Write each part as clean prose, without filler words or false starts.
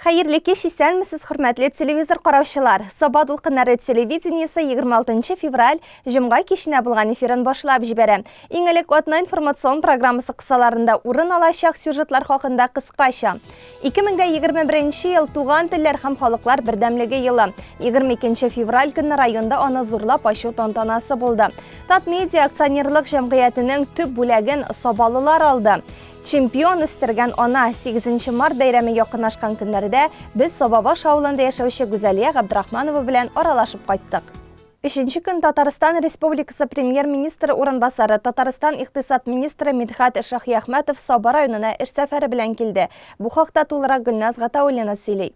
Хәерле кич, исәнмесез, хөрмәтле телевизор караучылар. Саба дулкыннары телевидениесе 26 февраль җомга киченә булган эфирын башлап җибәрә. Иң элек атна информацион программасы кысаларында урын алачак сюжетлар хакында кыскача. 2021 ел туган телләр һәм халыклар бердәмлеге елы. 22 февраль көнне районда аны зурлап ачу тантанасы булды. Татмедиа акционерлык җәмгыятенең төп бүләген сабалылар алды. Чемпион үстергән ана 8 март бәйрәме якынлашкан көннәрдә без Сабабаш авылында яшәүче Гүзәлия Габдрахманова белән аралашып кайттык. 3нче көн Татарстан Республикасы премьер-министры урынбасары, Татарстан икътисад министры Мидхәт Шаһиәхмәтов Саба районына эш сәфәре белән килде. Бу хакта тулырак Гөлназ Гатауллина сөйли.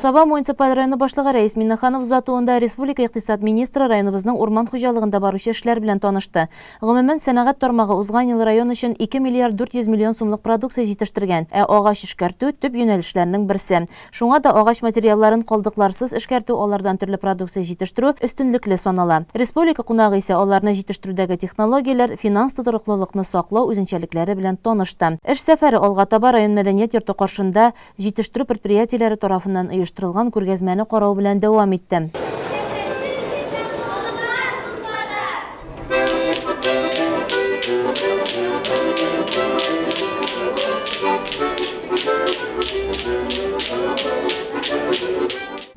Саба муниципаль районы башлыгы Рәис Миннаханов затуында республика икътисад министры районыбызның урман хуҗалыгында баручы эшләр белән танышты. Гомумән сәнәгать тармагы узган ел район өчен 2 миллиард 400 миллион сумлык продукция җитештергән, агач эшкәртү төп юнәлешләрнең берсе. Шуңа да агач материалларын калдыкларсыз эшкәртү, алардан төрле продукция җитештерү өстенлекле санала. Республика кунагы исә аларны җитештерүдәге технологияләр, финанс тотрыклылыкны саклау үзенчәлекләре белән танышты. Эш сәфәре алга таба район мәдәният йорты каршында җитештерү предприятиеләре тарафыннан оештырылган күргәзмәне карау белән дәвам итте.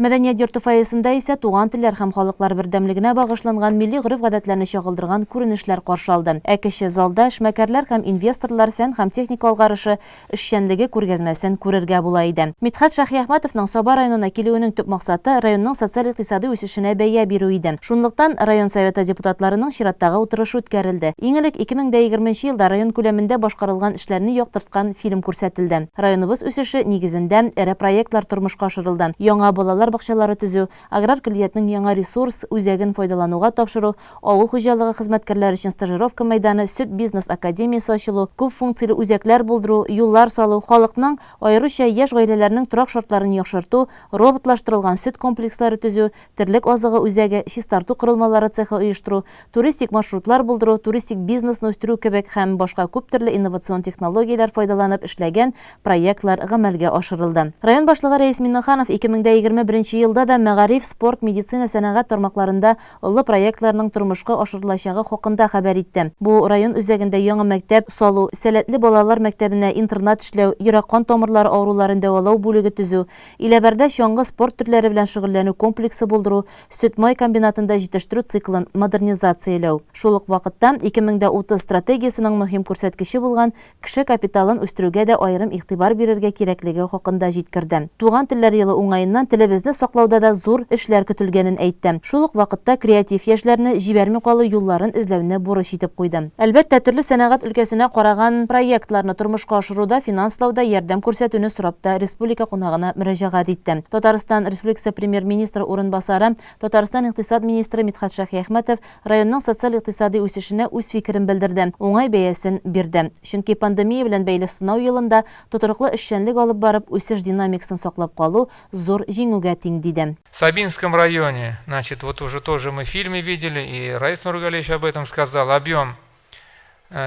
Мәдәният йорты фойесында исә туган телләр һәм халыклар бердәмлегенә багышланган милли гореф-гадәтләрне чагылдырган күренешләр каршы алды. Кече залда эшмәкәрләр һәм инвесторлар фән һәм техника алгарышы эшчәнлеге күргәзмәсен күрергә була иде. Мидхәт Шаһиәхмәтовның Саба районына килүенең төп максаты районның социаль-икътисади үсешенә бәя бирү иде. Шунлыктан район советы депутатларының чираттагы утырышы үткәрелде. Иң элек 2020 елда район күләмендә башкарылган эшләрне яктырткан фильм күрсәтелде. Районыбыз үсеше нигезендә эре проектлар тормышка ашырылды. Яңа балалар бакчалары төзү, аграр көллиятның яңа ресурс үзәген файдалануга тапшыру, авыл хуҗалыгы хезмәткәрләре өчен стажировка мәйданы, сөт бизнес академиясе ачылу, күп функцияле үзәкләр булдыру, юллар салу, халыкның, аеруча яшь гаиләләрнең торак шартларын яхшырту, роботлаштырылган сөт комплекслары төзү, терлек азыгы үзәге, чистарту корылмалары цехы оештыру, туристик маршрутлар булдыру, туристик бизнесны үстерү кебек һәм башка күп төрле инновацион технологияләр файдаланып эшләгән проектлар гамәлгә ашырылды. Район башлыгы Рәис Миннаханов 2021 елда да мәгариф, спорт, медицина, сәнәгать тармакларында олы проектларның тормышка ашырылачагы хакында хәбәр итте. Бу район үзәгендә яңа мәктәп салу, сәләтле балалар мәктәбенә интернат эшләү, йөрәк кан тамырлары авыруларын дәвалау бүлеге төзү, Иләбәрдә чаңгы спорт төрләре белән шөгыльләнү комплексы булдыру, сөт-май комбинатында җитештерү циклын модернизацияләү. Шул ук вакытта 2030 стратегиясының мөһим күрсәткече булган кеше капиталын үстерүгә дә аерым игътибар бирергә кирәклеге хакында җиткерде. Туган телләр елы уңаеннан телебезне саклауда да зур эшләр көтелгәнен әйтте. Шул ук вакытта креатив яшьләрне җибәрми калу юлларын эзләүне бурыч итеп куйды. Әлбәттә, төрле сәнәгать өлкәсенә караган проектларны тормышка ашыруда, финанслауда ярдәм күрсәтүне сорап та республика кунагына мөрәҗәгать итте. Татарстан Республикасы премьер-министры урынбасары, Татарстан икътисад министры Мидхәт Шаһиәхмәтов районның социаль-икътисади үсешенә үз фикерен белдерде, уңай бәясен бирде. Чөнки пандемия белән бәйле сынау елында тотрыклы эшчәнлек алып барып, үсеш динамикасын саклап калу зур җиңүгә тиң диде. В Сабинском районе, значит, вот уже тоже мы в фильме видели, и Раис Нургалевич об этом сказал, объем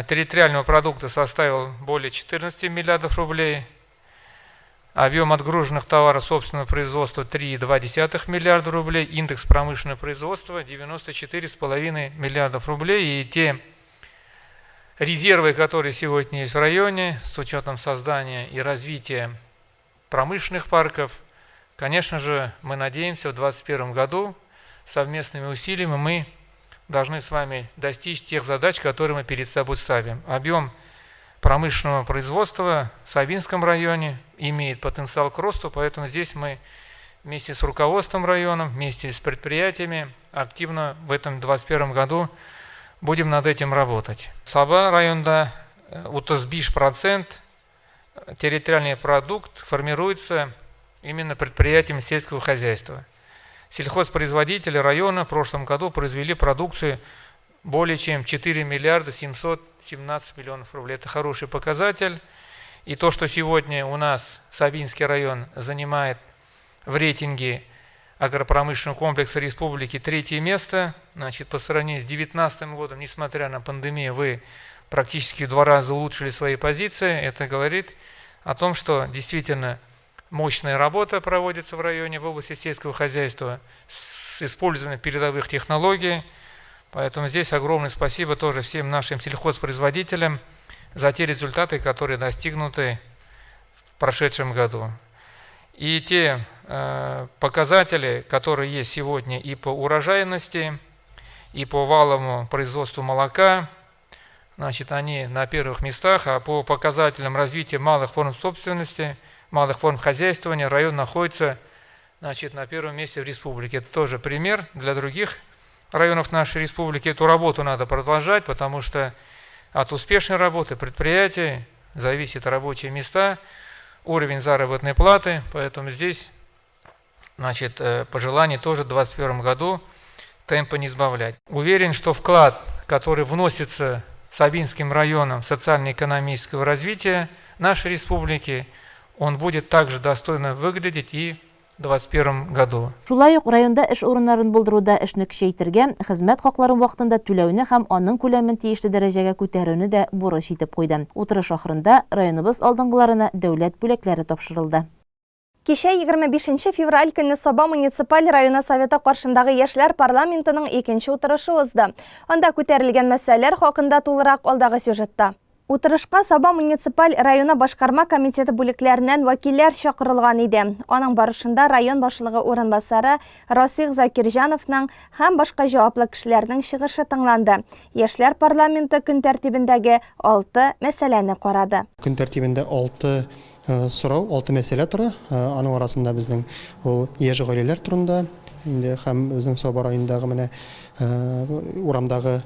территориального продукта составил более 14 миллиардов рублей, объем отгруженных товаров собственного производства 3,2 миллиарда рублей, индекс промышленного производства 94,5 миллиардов рублей, и те резервы, которые сегодня есть в районе, с учетом создания и развития промышленных парков, конечно же, мы надеемся, в 2021 году совместными усилиями мы должны с вами достичь тех задач, которые мы перед собой ставим. Объем промышленного производства в Сабинском районе имеет потенциал к росту, поэтому здесь мы вместе с руководством района, вместе с предприятиями активно в этом 2021 году будем над этим работать. Саба районда 35% территориальный продукт формируется именно предприятиями сельского хозяйства. Сельхозпроизводители района в прошлом году произвели продукцию более чем 4 миллиарда 717 миллионов рублей. Это хороший показатель. И то, что сегодня у нас Сабинский район занимает в рейтинге агропромышленного комплекса республики 3-е место, значит, по сравнению с 2019 годом, несмотря на пандемию, вы практически в 2 раза улучшили свои позиции. Это говорит о том, что действительно мощная работа проводится в районе в области сельского хозяйства с использованием передовых технологий. Поэтому здесь огромное спасибо тоже всем нашим сельхозпроизводителям за те результаты, которые достигнуты в прошедшем году. И те показатели, которые есть сегодня и по урожайности, и по валовому производству молока, значит, они на первых местах, а по показателям развития малых форм собственности, малых форм хозяйствования район находится, значит, на первом месте в республике. Это тоже пример для других районов нашей республики. Эту работу надо продолжать, потому что от успешной работы предприятий зависят рабочие места, уровень заработной платы, поэтому здесь, значит, пожелание тоже в 2021 году темпа не сбавлять. Уверен, что вклад, который вносится Сабинским районом социально-экономического развития нашей республики, он будет также достойно выглядеть и в 2021 году. Шулай ук районда эш урыннарын булдыруда эшне көчәйтергә, хезмәт хакларын вакытында түләүне һәм аның күләмен тиешле дәрәҗәгә күтәрүне дә бурыч итеп куйды. Утырыш ахырында районыбыз алдынгыларына дәүләт бүләкләре тапшырылды. Кичә 25 февраль көнне Саба муниципаль района советы каршындагы яшьләр парламентының икенче утырышы узды. Анда күтәрелгән мәсьәләләр хакында тулырак алдагы сюжетта. Утырышка Саба муниципаль района башкарма комитеты бүлекләреннән вәкилләр чакырылган иде. Аның барышында район башлыгы урынбасары Расих Закирҗановның һәм башка җаваплы кешеләрнең чыгышы тыңланды. Яшьләр парламенты көн тәртибендәге 6 мәсьәләне карады. Көн тәртибендә 6 сорау, 6 мәсьәлә тора. Аның арасында безнең ул яшь гаиләләр турында, инде һәм безнең Саба районындагы менә урамдагы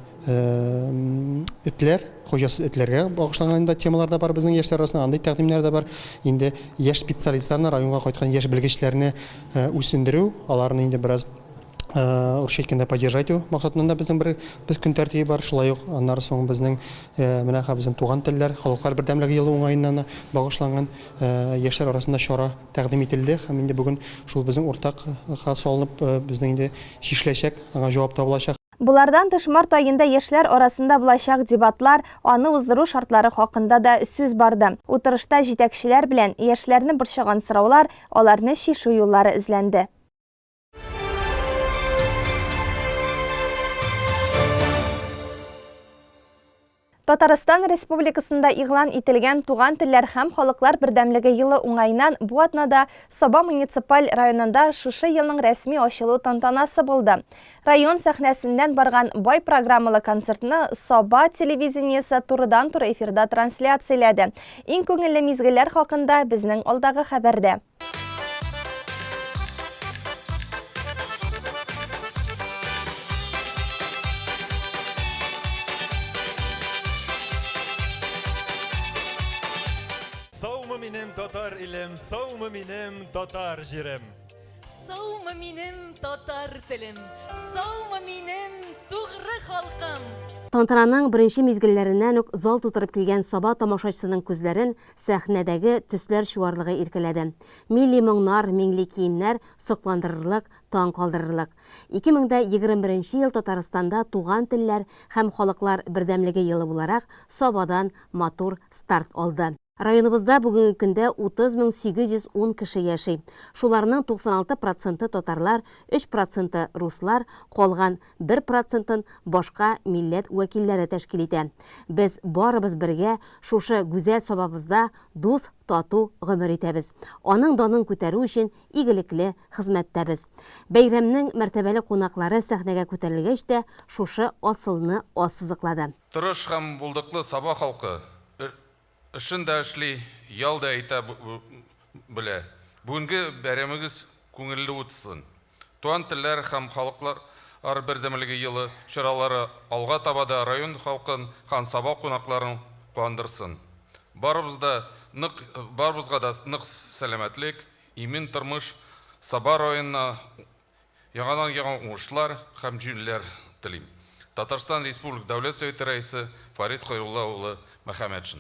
этләр, хуҗасыз этләргә багышланган темалар да бар безнең яшьләр арасында, андый тәкъдимнәр дә бар. Инде яшь специалистларны районга кайткан яшь белгечләрне үсендерү, аларны инде бераз уршайтканда поддержать максатында да безнең без көн тәртибе бар. Шулай ук аннары соң безнең менә безнең туган телләр, халыклар бердәмлеге елы уңаеннан багышланган яшьләр арасында чара тәкъдим ителде һәм инде бүген шул безнең уртакка салынып безнең инде чишеләчәк, аңа җавап табылачак. Булардан тыш март айында яшьләр арасында булачак дебатлар, аны уздыру шартлары хакында да сүз барды. Утырышта җитәкчеләр белән яшьләрне борчыган сораулар, аларны чишү юллары эзләнде. Татарстан Республикасында игълан ителгән туган телләр һәм халыклар бердәмлеге елы уңайыннан бу атнада Саба муниципаль районында шушы елның рәсми ачылу тантанасы булды. Район сәхнәсеннән барган бай программалы концертны Саба телевидениесе турыдан-туры эфирда трансляцияләде. Иң күңелле мизгелләр хакында безнең алдагы хәбәрдә. Саумы минем татар илем, саумы минем татар җирем. Саумы минем татар телем, саумы минем тугры халкым. Тантананың беренче мизгелләреннән үк зал тутырып килгән Саба тамашачысының күзләрен сәхнәдәге төсләр чуарлыгы иркәләде. Милли моңнар, милли киемнәр сокландырырлык, таң калдырырлык. 2021 ел Татарстанда туган телләр һәм халыклар бердәмлеге елы буларак Сабадан матур старт алды. Районыбызда бүгенге көндә 30,810 кеше яши. Шуларның 96% татарлар, 3% руслар, калган 1% башка милләт вәкилләре тәшкил итә. Без барыбыз бергә шушы гүзәл Сабабызда дус, тату гомер итәбез. Аның данын күтәрү өчен игелекле хезмәттәбез. Бәйрәмнең мәртәбәле кунаклары сәхнәгә күтәрелгәч тә шушы асылны ассызыклады. Тырыш һәм булдыклы Саба халкы Ишен дә эшли, ял да әйтә белә. Бүгенге бәйрәмегез күңелле үтсен. Туган телләр һәм халыклар бердәмлеге елы чаралары алга табада район халкын һәм Саба кунакларын куандырсын. Барыбызга да нык сәламәтлек, имин тормыш, Саба районына яңадан уңышлар һәм җүнләр телим. Татарстан Республика Дәүләт Советы рәисе Фарид Хәйрулла улы Мөхәммәтшин.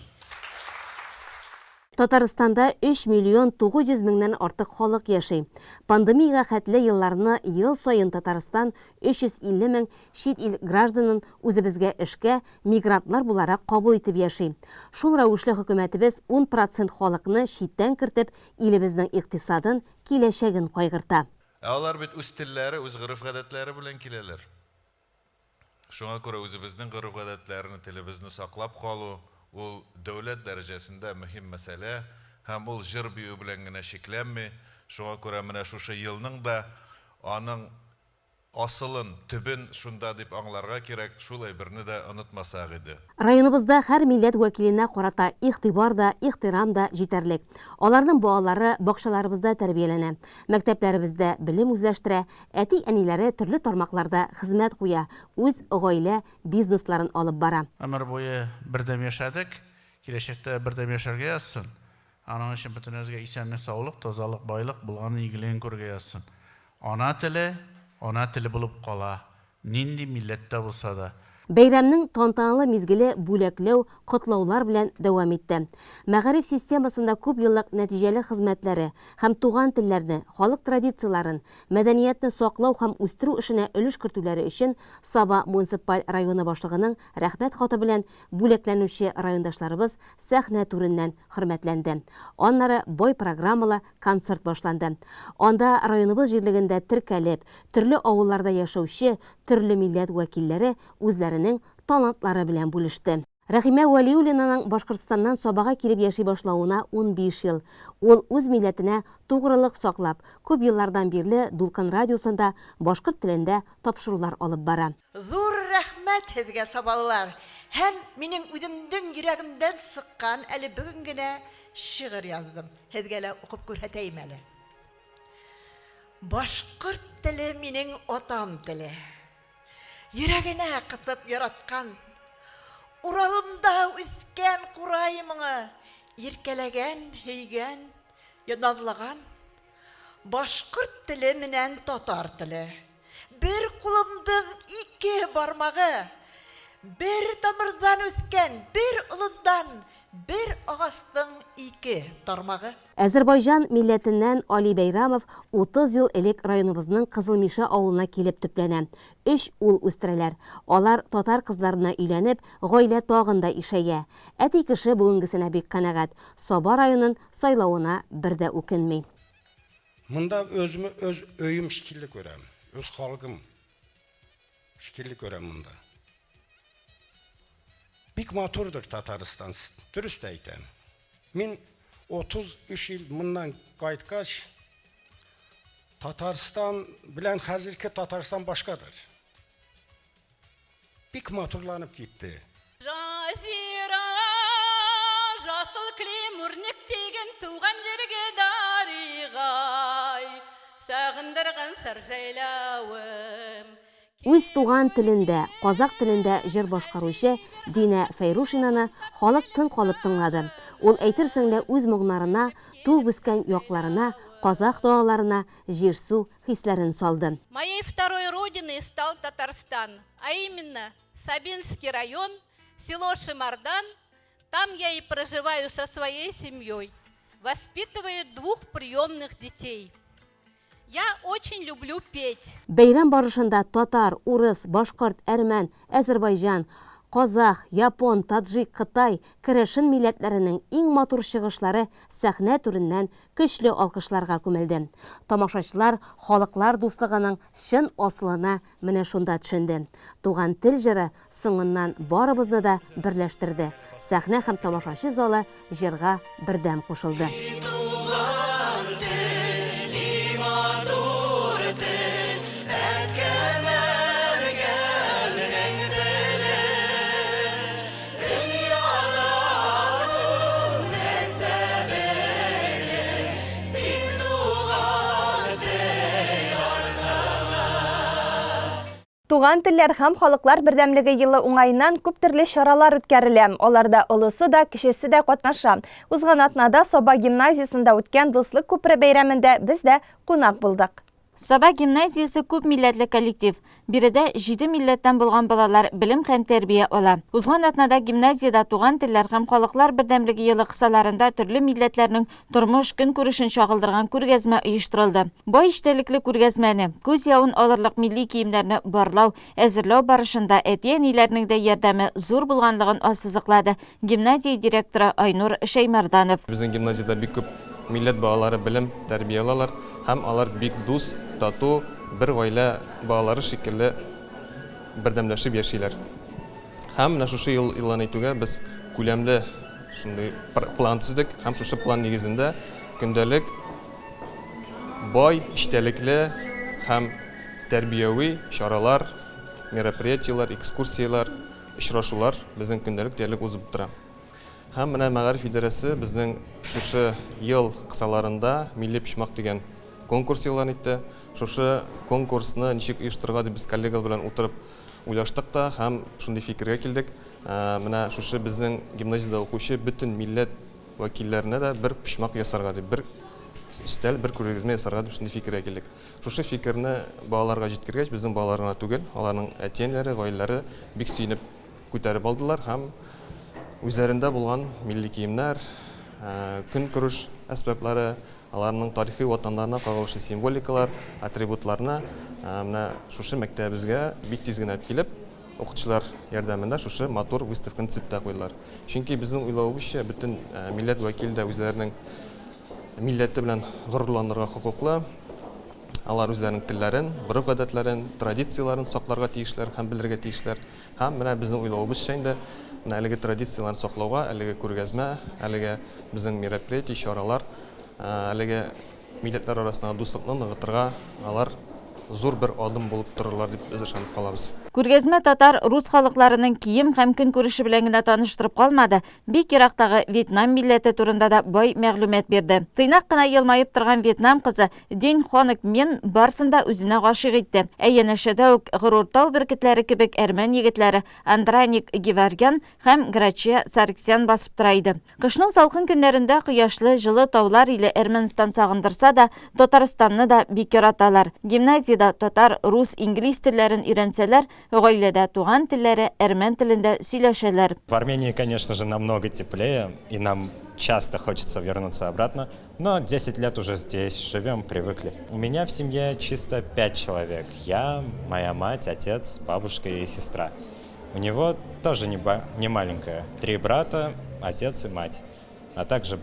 Татарстанда 3 миллион 900 меңнән артык халык яши. Пандемияга хәтле елларны ел сайын Татарстан 350 мең чит ил гражданын үзебезгә эшкә мигрантлар буларак кабул итеп яши. Шул рәвешле хөкүмәтебез 10% халыкны читтән кертеп, илебезнең икътисадын, киләчәген кайгырта. Алар бит үз телләре, үз гореф-гадәтләре белән киләләр. Шуңа күрә үзебезнең гореф-гадәтләрне, телебезне саклап калу ул дәүләт дәрәҗәсендә мөһим мәсьәлә, һәм ул җыр бию белән генә шикләнми. Шуңа күрә менә шушы елның да аның асылын, төбен шунда дип аңларга кирәк, шул әйберне дә онытмасак иде. Районыбызда һәр милләт вәкиленә карата игътибар да, ихтирам да җитәрлек. Аларның балалары бакчаларыбызда тәрбияләнә, мәктәпләребездә белем үзләштерә, әти-әниләре төрле тармакларда хезмәт куя, үз гаилә бизнесларын алып бара. Ömür boyu birden yaşadık, gelecekte birden yaşarga yazsın. Onun için bütünüzge isenlik, sağlık, tozalık, baylık bulğanın ilgiliğini körge yazsın. Ona tili bulup kala, nindi millette bulsa da. Бәйрәмнең тантаналы мизгеле бүләкләү, котлаулар белән дәвам итте. Мәгариф системасында күп еллык нәтиҗәле хезмәтләре һәм туган телләрне, халык традицияларын, мәдәниятне саклау һәм үстерү эшенә өлеш кертүләре өчен Саба муниципаль районы башлыгының рәхмәт хаты белән бүләкләнүче райондашларыбыз сәхнә түреннән хөрмәтләнде. Аннары бай программалы концерт башланды. Анда районыбыз җирлегендә теркәлеп, төрле авылларда яшәүче, төрле милләт вәкилләре үзләренең талантлары белән бүлеште. Рәхимә Вәлиуллинаның Башкортстаннан Сабага килеп яши башлауына 15 ел. Ул үз милләтенә тугрылык саклап, күп еллардан бирле Дулкын радиосында башкорт телендә тапшырулар алып бара. Зур рәхмәт һезгә, сабалар. Һәм минең үземнең йөрәгемдән сыккан әле бүген генә шигырь яздым. Һезгә лә укып күрһәтәйм әле. Башкорт теле минең атам теле. Йөрәгенә кытып яраткан, уралымда үскән кураймыңы, иркәләгән, һөйгән, янадлаган. Башкорт теле менән татар теле. Бер кулымдың ике бармагы, бер тамырдан үскән, бер улындан, бер агастың ике тармагы. Азербайҗан милләтеннән Али Бәйрамов 30 ел элек районыбызның Кызылмиша авылына килеп төпләнә. 3 ул үстерәләр. Алар татар кызларына өйләнеп, гаилә тагында ишәя. Әти кеше бүгенгесенә бик канәгать. Саба районын сайлауына бер дә үкенми. Монда өзүмө өз өйүм шикелле көрәм. Өз халкым шикелле көрәм монда. Бик матурdur Татарстан, dürüst әйтәм. Мин 33 ел моннан кайткач, Татарстан белән хәзерге Татарстан башкадыр. Бик матурланып китте. Жазира, жасыл кілем үрнек теген туған жерге дариғай, сағындырған сыр жайлауым. Үз туган телендә, казак телендә җыр башкаручы Динә Фәйрушинаны халык тын калып тыңлады. Ул әйтерсең лә үз моңнарына, туып үскән якларына, казак дуаларына җир-су хисләрен салды. Моей второй родиной стал Татарстан, а именно Сабинский район, село Шимардан. Там я и проживаю со своей семьей, воспитываю 2 приемных детей. Я очень люблю петь. Бәйрәм барышында татар, урыс, башкорт, әрмән, Азербайҗан, казах, япон, таджик, Кытай, керәшен милләтләренең иң матур чыгышлары сәхнә түреннән көчле алкышларга күмелде. Тамашачылар халыклар дуслыгының чын асылына менә шунда төшенде. Туган тел җыры соңыннан барыбызны да берләштерде. Сәхнә һәм тамашачы залы җырга бердәм кушылды. Туган телләр һәм халыклар бердәмлеге елы уңайыннан күп төрле чаралар үткәрелә. Аларда олысы да, кечесе дә катнаша. Узган атнада Саба гимназиясында үткән Дуслык күпре бәйрәмендә без дә кунак булдык. Саба гимназиясы күп милләтле коллектив. Биредә 7 милләттән булган балалар белем һәм тәрбия ала. Узган атнада гимназиядә туган телләр һәм халыклар бердәмлеге елы кысаларында төрле милләтләрнең тормыш көнкүрешен чагылдырган күргәзмә оештырылды. Бай иштәлекле күргәзмәне, күз явын алырлык милли киемнәрне барлау, әзерләү барышында әти-әниләрнең дә ярдәме зур булганлыгын ассызыклады гимназия директоры Айнур Шәймәрданов. Безнең гимназиядә бик күп милләт балалары белем, тәрбия алалар һәм алар бик дус, тату, бер гаилә балалары шикелле бердәмләшеп яшиләр. Һәм менә шушы елларны итүгә без күләмле шундый план төзедек һәм шушы план нигезендә көндәлек бай, иштәлекле һәм тәрбияви чаралар, мероприятиялар, экскурсиялар, очрашулар безнең көндәлек диярлек узып тора. Һәм менә Мәгариф идарәсе безнең шушы ел кысаларында милли пишмак дигән конкурс елларын итте. Шушы конкурсны ничек оештырырга дип без коллегалар белән утырып уйлаштык та һәм шундый фикергә килдек. Менә шушы безнең гимназиядә укучы бөтен милләт вәкилләренә дә бер пишмак ясарга дип, бер өстәл, бер күргәзмә ясарга дип шундый фикергә килдек. Шушы фикерне балаларга җиткергәч, безнең балаларга түгел, аларның әти-әниләре, гаиләләре бик сөенеп күтәреп алдылар һәм үзләрендә булган милли киемнәр, көнкүреш әсбаплары, аларның тарихи ватаннарына кагылышлы символикалар, атрибутларны менә шушы мәктәбебезгә бик тиз генә килеп, укытучылар ярдәмендә шушы матур выставканы төзеп куйдылар. Чөнки безнең уйлавыбызча бөтен милләт вәкиле дә үзләренең милләте белән горурланырга хокуклы. Алар үзләренең телләрен, гореф-гадәтләрен, традицияларын сакларга тиешләр һәм белергә тиешләр. Һәм менә безнең уйлавыбызча инде әлеге традицияларны саклауга, әлеге күргәзмә, әлеге безнең мероприятие, чаралар, әлеге милләтләр арасындагы дуслыкны ныгытырга алар зур бер адым булып торырлар дип без ышанып калабыз. Күргәзмә татар, рус халыкларының кием һәм көнкүреше белән генә таныштырып калмады, бик ерактагы Вьетнам милләте турында да бай мәгълүмат бирде. Тыйнак кына елмаеп торган Вьетнам кызы Дин Хонг Мен барсында үзенә гашыйк итте. Янәшәдә үк Гыруртау бөркетләре кебек әрмән егетләре Андраник Геворгян һәм Грачия Саркисян басып тора иде. Кышның салкын көннәрендә кояшлы, җылы таулар иле Әрмәнстан сагындырса да, Татарстанны да бик яраталар. Гимназиядә татар, рус, инглиз телләрен өйрәнсәләр, гаиләдә туган телләре әрмән телендә сөйләшәләр. В Армении, конечно же, намного теплее, и нам часто хочется вернуться обратно, но 10 лет уже здесь живем, привыкли. У меня в семье чисто 5 человек. Я, моя мать, отец, бабушка и сестра. У него тоже не маленькая. 3 брата, отец и мать. А также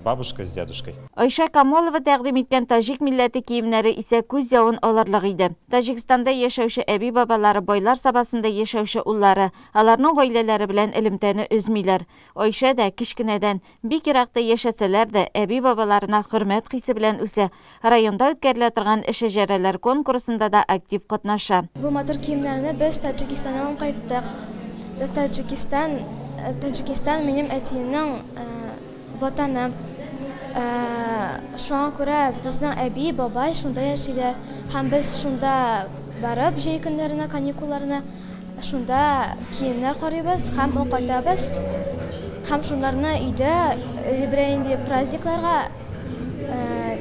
бабушка с дедушкой. Айша Камолова тәкъдим иткән таҗик милләте киемнәре исә күз явын алырлык иде. Таҗикстанда яшәүче әби бабалары байлар сабасында яшәүче уллары, аларның гаиләләре белән элемтәне өзмиләр. Айша да кичкенәдән бик еракта яшәсәләр дә әби бабаларына хөрмәт хисе белән үсә. Районда үткәрелә торган шәҗәрәләр конкурсында да актив катнаша. Бу матур киемнәрне без Таҗикистаннан кайттык. Таҗикистан минем әтиемнең ватаны. Шуңа күрә безнең әби, бабай шунда яшиләр. Һәм без шунда барып, җәй көннәренә, каникулларына шунда киемнәр карыйбыз һәм укытабыз. Һәм шунларны өйдә инде праздникларга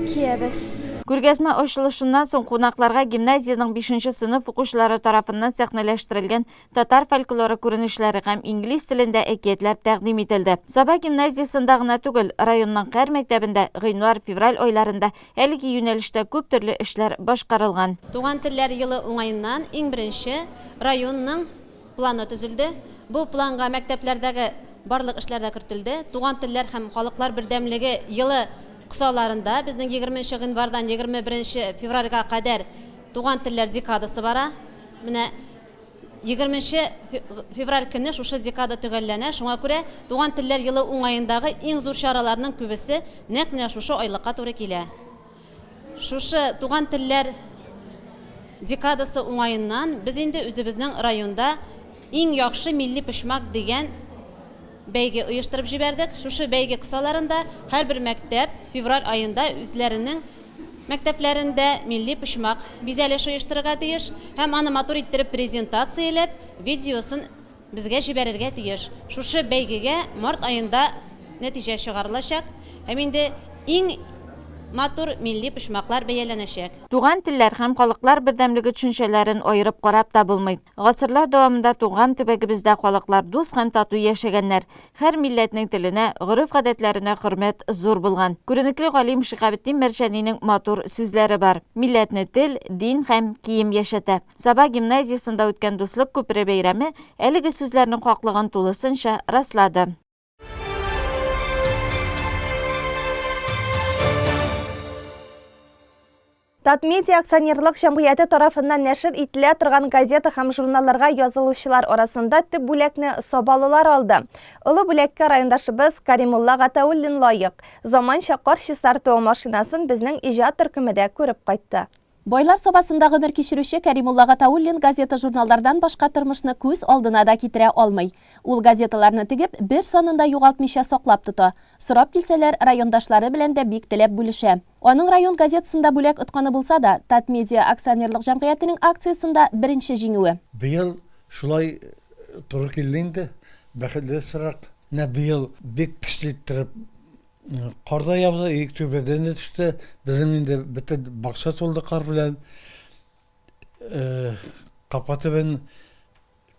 киябез. Күргәзмә ачылышыннан соң кунакларга гимназияның 5нче сыйныф укучылары тарафыннан сәхнәләштерелгән татар фольклоры күренешләре һәм инглиз телендә әкиятләр тәкъдим ителде. Саба гимназиясында гына түгел, районның һәр мәктәбендә гыйнвар-февраль айларында әлеге юнәлештә күп төрле эшләр башкарылган. Туган телләр елы уңаеннан иң беренче районның планы төзелде. Бу планга мәктәпләрдәге барлык эшләр дә кертелде. Туган телләр һәм халыклар бердәмлеге елы кысаларында безнең 20 гыйнвардан 21 февральгә кадәр туган телләр декадасы бара. Менә 20 февраль көне шушы декада төгәлләнә. Шуңа күрә туган телләр елы уңаендагы иң зур чараларның күбесе нәкъ менә шушы айлыкка туры килә. Шушы туган телләр декадасы уңаеннан без инде үзебезнең районда иң яхшы милли пишмак дигән бәйге оештырып җибәрдек. Шушы бәйге кысаларында һәрбер мәктәп февраль аенда үзләренең мәктәпләрендә милли пишмак бизәлеше оештырырга тиеш һәм аны матур иттереп презентацияләп, видеосын безгә җибәрергә тиеш. Шушы бәйгегә март аенда нәтиҗә чыгарылачак. Һәм инде иң матур милли почмаклар бәяләнәчәк. Туган телләр һәм халыклар бердәмлеге төшенчәләрен аерып карап та булмый. Гасырлар дәвамында туган төбәгебездә халыклар дус һәм тату яшәгәннәр. Һәр милләтнең теленә, гореф-гадәтләренә хөрмәт зур булган. Күренекле галим Шиһабетдин Мәрҗәнинең матур сүзләре бар. Милләтне тел, дин һәм кием яшәтә. Саба гимназиясында үткән дуслык күпере бәйрәме әлеге сүзләрнең хаклыгын тулысынча раслады. Татмедиа акционерлык җәмгыяте тарафыннан нәшер ителә торган газета һәм журналларга язылучылар арасында төп бүләкне Сабалылар алды. Олы бүләккә райондашыбыз Каримулла Гатауллин лайык. Заманча кар чистарту машинасын безнең иҗат төркемендә күреп кайтты. Байлар собасында гомер кичерүче Каримулла Гатауллин газета журналлардан башка тормышны күз алдына да китерә алмый. Ул газеталарны тигеп, бер санында югалтмыйча саклап тота. Сорап килсәләр, райондашлары белән дә бик теләп бүлешә. Аның район газетасында бүләк отканы булса да, Татмедиа акционерлык җәмгыятенең акциясында беренче җиңүе. Быел шулай туры килде инде. Бәхетле сырак. Быел бик көчле Карда ябды, ик төбәдән дә төште. Безнең инде бөтен бакча тулды кар белән. Капатыбын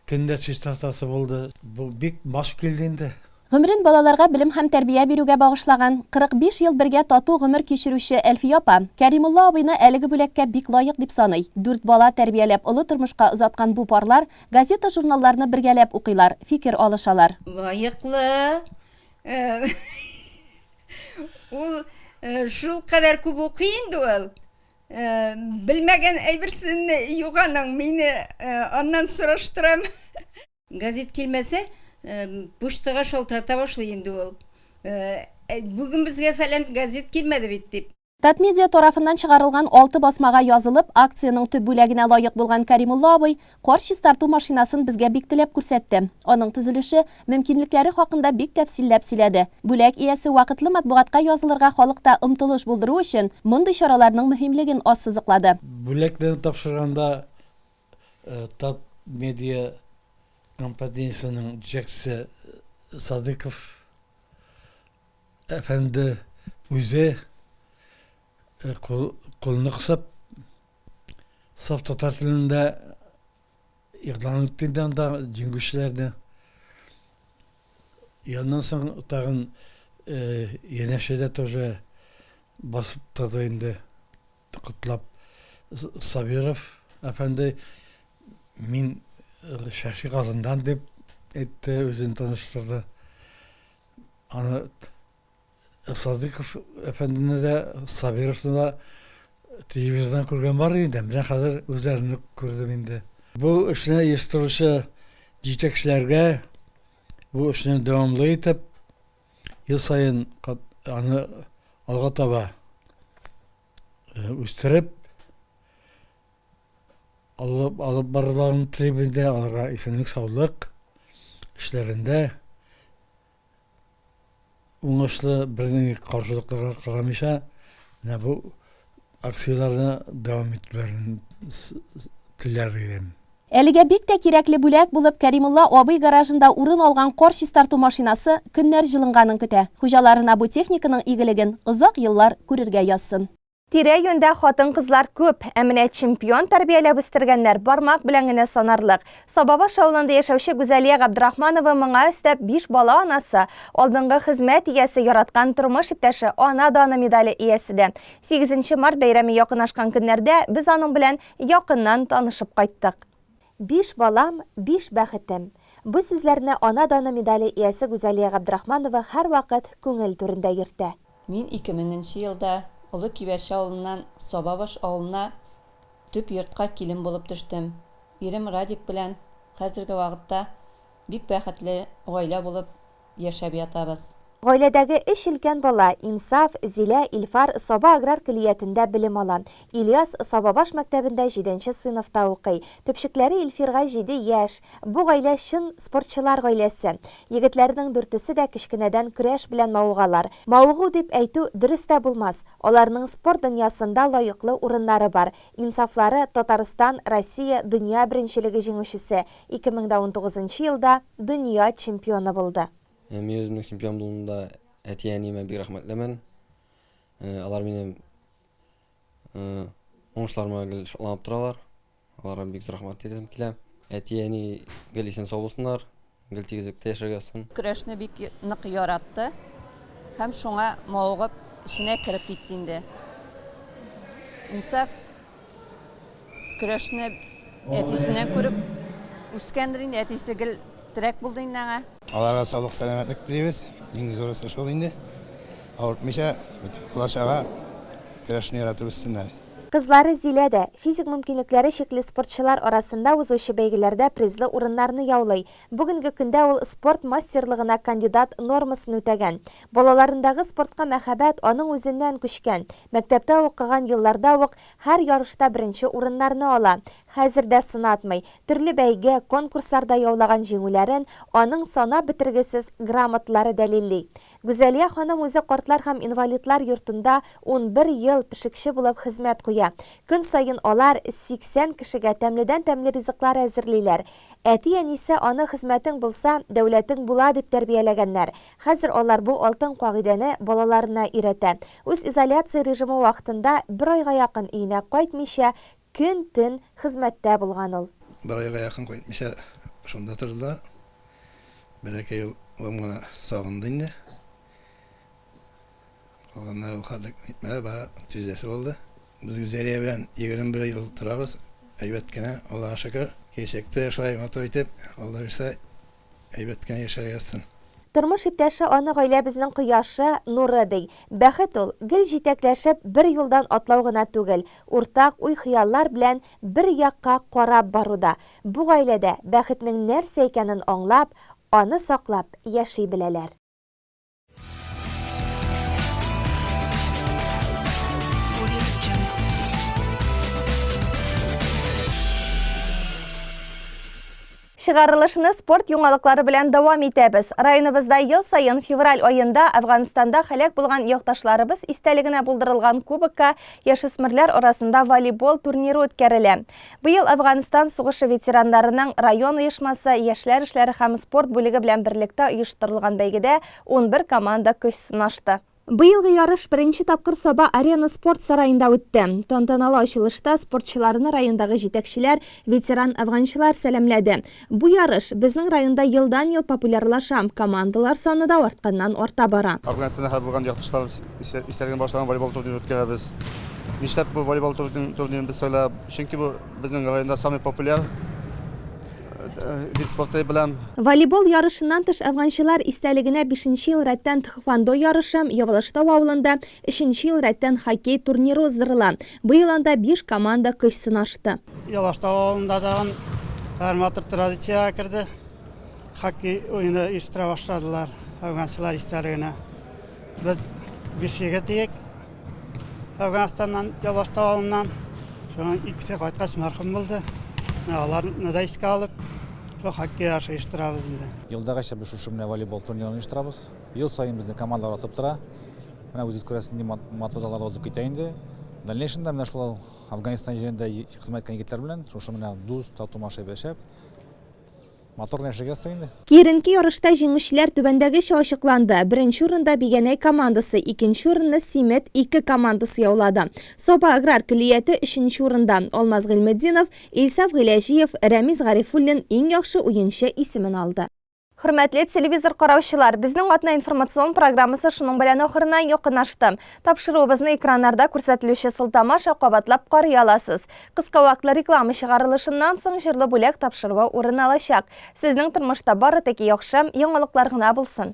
көндә чистартасы булды. Бу бик баш килде инде. Гомерен балаларга белем һәм тәрбия бирүгә багышлаган 45 ел бергә тату гомер кичерүче Әлфия апа Кәримулла абыйны әлеге бүләккә бик лаек дип саный. 4 бала тәрбияләп олы тормышка узаткан бу парлар газета журналларны бергәләп укыйлар, фикер алышалар. Лаеклы. Ул шул кадәр күп укый инде ул. Белмәгән әйберсен юганың мине аннан сораштырам. Газет килмәсә, буштыга шалтырата башлый инде ул. Бүген безгә фәлән газет килмәде бит дип. Татмедиа тарафыннан чыгарылган 6 басмага язылып, акцияның төп бүләгенә лаек булган Каримулла абый кар чистарту машинасын безгә бик теләп күрсәтте. Аның төзелеше, мөмкинлекләре хакында бик тәфсилләп сөйләде. Бүләк иясе вакытлы матбугатка язылырга халыкта омтылыш булдыру өчен мондый чараларның мөһимлеген ассызыклады. Бүләкне тапшырганда Татмедиа компаниясының җитәкчесе Садыков әфәнде үзе қолны қысып, саф татар тілінде иғлан өттенден да жеңгішілерді. Яннан соң тағын енешеде тоже басып тады енді құтлап. Сабиров әфәнді мен шәші қазындан деп әйтті, өзін таныштырды. Аны Садыков әфәндіні де, Сабировны да телевизордан көрген бар енді. Мен қазір өзлеріні көрдім енді. Бұл ішіне естіруші жетекшілерге бұл ішіне devamlı етіп, ел сайын аны алға таба өстіріп, алып барыларын тілебінде алға есенлік саулық ішлерінде оңашлы бірден қаршылықтарға қарамайша, бұл акцияларына давам етулерін тілер едім. Әлегә бик тә кирәкле бүләк булып Кәримулла абый гаражында урын алган кар чистарту машинасы көннәр җылынганын көтә. Хуҗаларына бу техниканың игелеген озак еллар күрергә язсын. Тирә-юньдә хатын-кызлар күп, әмінә чемпион тәрбияләп үстергәннәр бармак белән генә санарлык. Сабабаш авылында яшәүче Гүзәлия Габдрахманова моңа өстәп 5 бала анасы, алдынгы хезмәт иясе яраткан тормыш иптәше ана даны медале иясе. 8 март бәйрәме якынашкан көннәрдә без аның белән якыннан танышып кайттык. 5 балам, 5 бәхетем. Бу сүзләрне ана даны медале иясе Гүзәлия Габдрахманова һәр вакыт күңел түрендә йөртә. Мин 2000 елда Олы Кибәшә авылынан Сабабаш авылына төп йортка килен булып төштем. Ирем Радик белән хәзерге вакытта бик бәхетле гаилә булып яшәп ятабыз. Гаиләдәге 3 өлкән бала Инсаф, Зилә, Илфар Саба аграр көллиятендә белем ала. Ильяс Сабабаш мәктәбендә 7нче сыйныфта укый. Төпчекләре Илфирга 7 яшь. Бу гаилә чын спортчылар гаиләсе. Егетләрнең 4-се дә кичкенәдән көрәш белән мавыгалар. Мавыгу дип әйтү дөрес тә булмас. Аларның спорт дөньясында лаеклы урыннары бар. Инсафлары Татарстан, Россия дөнья беренчелеге җиңүчесе. 2019 елда дөнья чемпионы булды. Мен өзімнің чемпион болуымда әти-әниемә бик рәхмәтлемен. Алар минем оңышларыма гел шатланып торалар. Аларга бик рәхмәт әйтәм килә. Әти, әни гел исән сау булсыннар, гел тигезлектә яшәргә ясын. Көрәшне бик нык яратты. Һәм шуңа мавыгып эшенә кереп китте инде. Инсаф көрәшне әтисеннән күреп үскәндер инде, әтисе гел терәк булды инде аңа. Аларга саулык, сәламәтлек телибез. Иң зурысы шул инде. Авыртмыйча, булачагы көрәшне яратып үссеннәр. Кызлары Зилә дә физик мөмкинлекләре чикле спортчылар арасында узучы бәйгеләрдә призлы урыннарны яулый. Бүгенге көндә ул спорт мастерлыгына кандидат нормасын үтәгән. Балаларындагы спортка мәхәббәт аның үзеннән күчкән. Мәктәптә укыган елларда ук һәр ярышта беренче урыннарны ала. Хәзер дә сынатмый. Төрле бәйге, конкурсларда яулаган җиңүләрен аның санап бетергесез грамоталары дәлилли. Гүзәлия ханым үзе картлар һәм инвалидлар йортында 11 ел пешекче булып хезмәт куя. Көн сайын алар 80 кешегә тәмледән-тәмле ризыклар әзерлиләр. Әти-әнисе аны хезмәтең булса, дәүләтең була дип тәрбияләгәннәр. Хәзер алар бу алтын кагыйдәне балаларына өйрәтә. Үз изоляция режимы вакытында бер айга якын өенә кайтмыйча, көн-төн хезмәттә булган ул. Бер айга якын кайтмыйча шунда торды. Бәләкәй ел гына сагынды инде. Калганнар хәлек итмәде, бара түзәсе булды. Biz Güzeliye bilen 21 yıl turabız. Elbette Allah'a şükür. Keysekte yaşayı motor itip, Allah verse elbette yaşar yazsın. Тормыш иптәше аны гаиләбезнең кояшы, нуры ди. Бәхет ул, гел җитәкләшеп бер юлдан атлау гына түгел, уртак уй-хыяллар белән бер якка карап баруда. Бу гаиләдә бәхетнең нәрсә икәнен аңлап, аны саклап яши беләләр. Чыгарылышны спорт яңалыклары белән дәвам итәбез. Районыбызда ел сайын февраль айында Афганстанда һәлак булган якташларыбыз истәлегенә булдырылган кубокка яшүсмерләр арасында волейбол турниры үткәрелә. Быел Афганстан сугышы ветераннарының район оешмасы, яшьләр эшләре һәм спорт бүлеге белән берлектә оештырылган бәйгедә 11 команда көч сынашты. Быелгы ярыш беренче тапкыр Саба арена спорт сараенда үтте. Тантаналы ачылышта спортчыларны райондагы җитәкчеләр, ветеран афганчылар сәламләде. Бу ярыш безнең районда елдан-ел популярлаша, командалар саны да артканнан-арта бара. Афганстанда һәр булган якташлар истәлеген башлаган волейбол турниры үткәрәбез. Нишләп бу волейбол турнирын без сайлап? Чөнки бу безнең районда самый популяр вид спорты белән. Волейбол ярышыннан тыш афганчылар истәлегенә 5нче ел рәттән тхвандо ярышы, Явылыштау авылында 3нче ел рәттән хоккей турниры уздырыла. Быел анда 5 команда көч сынашты. Явылыштау авылында да форматор традиция керде. Хоккей уены оештыра башладылар афганчылар истәлегенә. Без 5 егет идек. Афганстаннан, Явылыштау авылыннан. Шуның икесе кайткач мәрхүм булды. Аларны да искә алып, хоккей ярышы оештырабыз инде. Елдагыча без шушы менә волейбол турнирын оештырабыз. Ел сайын безнең командалар атып тора. Менә үзегез күрәсез, матозалар узып китә инде. Дальнейшендә менә шул Афганстан җирендә хезмәт иткән егетләр белән шушы менә дус, тату машинабәшәп моторны яшәгән инде. Киренки ярышта җиңүчеләр түбәндәгечә ачыкланды. Беренче урында Бигәнәй командасы, икенче урынны Симет 2 командасы яулады. Соба аграр көллияте 3нче урында. Алмаз Гыйлметдинов, Илсаф Гыйләҗиев, Рәмиз Гарифуллин иң яхшы уенчы исемен алды. Хөрмәтле телевизор караучылар, безнең атна информацион программасы шуның белән ахырына якынлашты. Тапшыруыбызны экраннарда күрсәтелүче сылтамаша кабатлап карый аласыз. Кыска вакытлы реклама чыгарылышыннан соң җырлы бүләк тапшыруы урын алачак. Сезнең тормышта бары тик яхшы яңалыклар гына булсын.